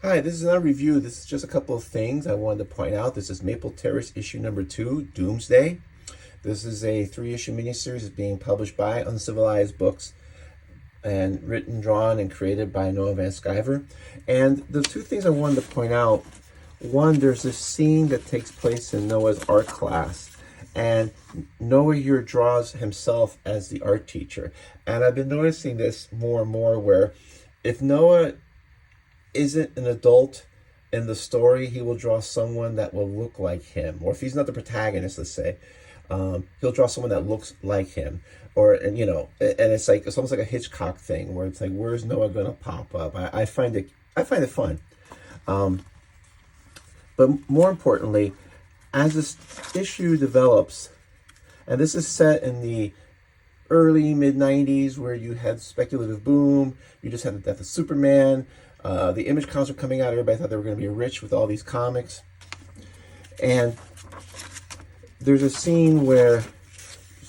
Hi, this is not a review. This is just a couple of things I wanted to point out. This is Maple Terrace issue number 2, Doomsday. This is a 3-issue miniseries. It's being published by Uncivilized Books and written, drawn, and created by Noah Van Sciver. And the two things I wanted to point out, one, there's this scene that takes place in Noah's art class. And Noah here draws himself as the art teacher. And I've been noticing this more and more where if Noah isn't an adult in the story, he will draw someone that will look like him. Or if he's not the protagonist, let's say, he'll draw someone that looks like him. And it's like, it's almost like a Hitchcock thing where it's like, where's Noah going to pop up? I find it fun. But more importantly, as this issue develops, and this is set in the early mid-90s where you had speculative boom, you just had the death of Superman, the Image comics were coming out, everybody thought they were going to be rich with all these comics. And there's a scene where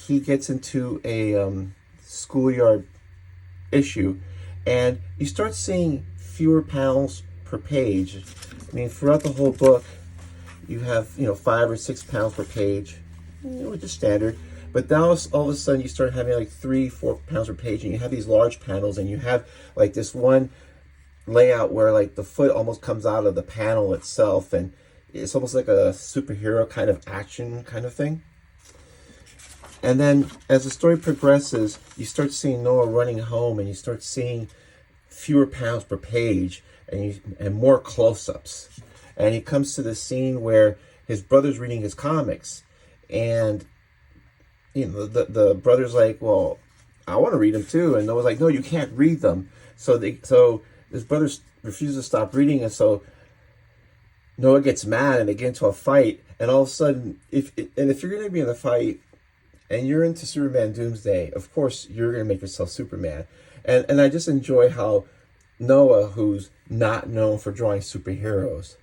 he gets into a schoolyard issue, and you start seeing fewer panels per page. I mean, throughout the whole book, you have, 5 or 6 panels per page, which is standard. But now all of a sudden you start having like 3-4 panels per page, and you have these large panels, and you have like this one layout where like the foot almost comes out of the panel itself, and it's almost like a superhero kind of action kind of thing. And then as the story progresses, you start seeing Noah running home, and you start seeing fewer panels per page and more close-ups. And he comes to the scene where his brother's reading his comics, and the brother's like, well, I want to read them too. And Noah's like, no, you can't read them. So his brother refuses to stop reading, and so Noah gets mad, and they get into a fight. And all of a sudden, if you're going to be in a fight, and you're into Superman Doomsday, of course you're going to make yourself Superman. And I just enjoy how Noah, who's not known for drawing superheroes,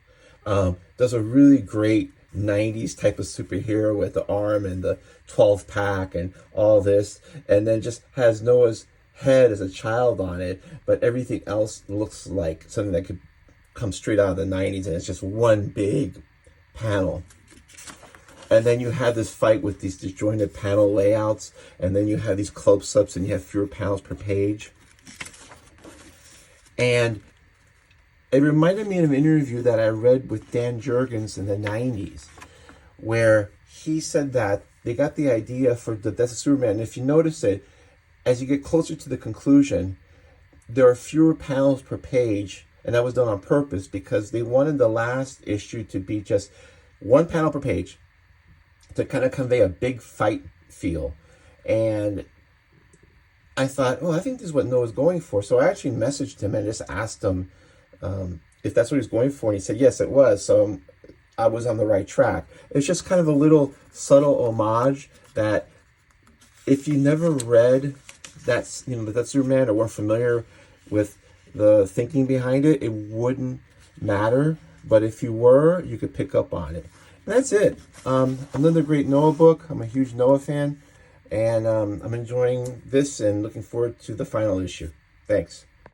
does a really great 90s type of superhero with the arm and the 12th pack and all this, and then just has Noah's head as a child on it, but everything else looks like something that could come straight out of the 90s, and it's just one big panel. And then you have this fight with these disjointed panel layouts, and then you have these close-ups, and you have fewer panels per page. And it reminded me of an interview that I read with Dan Jurgens in the 90s, where he said that they got the idea for the Death of Superman. And if you notice it, as you get closer to the conclusion, there are fewer panels per page, and that was done on purpose because they wanted the last issue to be just one panel per page to kind of convey a big fight feel. And I thought, I think this is what Noah's going for. So I actually messaged him and just asked him if that's what he was going for, and he said yes, it was. So I was on the right track. It's just kind of a little subtle homage that if you never read that Superman or weren't familiar with the thinking behind it, it wouldn't matter. But if you were, you could pick up on it. And that's it. Another great Noah book. I'm a huge Noah fan, and I'm enjoying this and looking forward to the final issue. Thanks.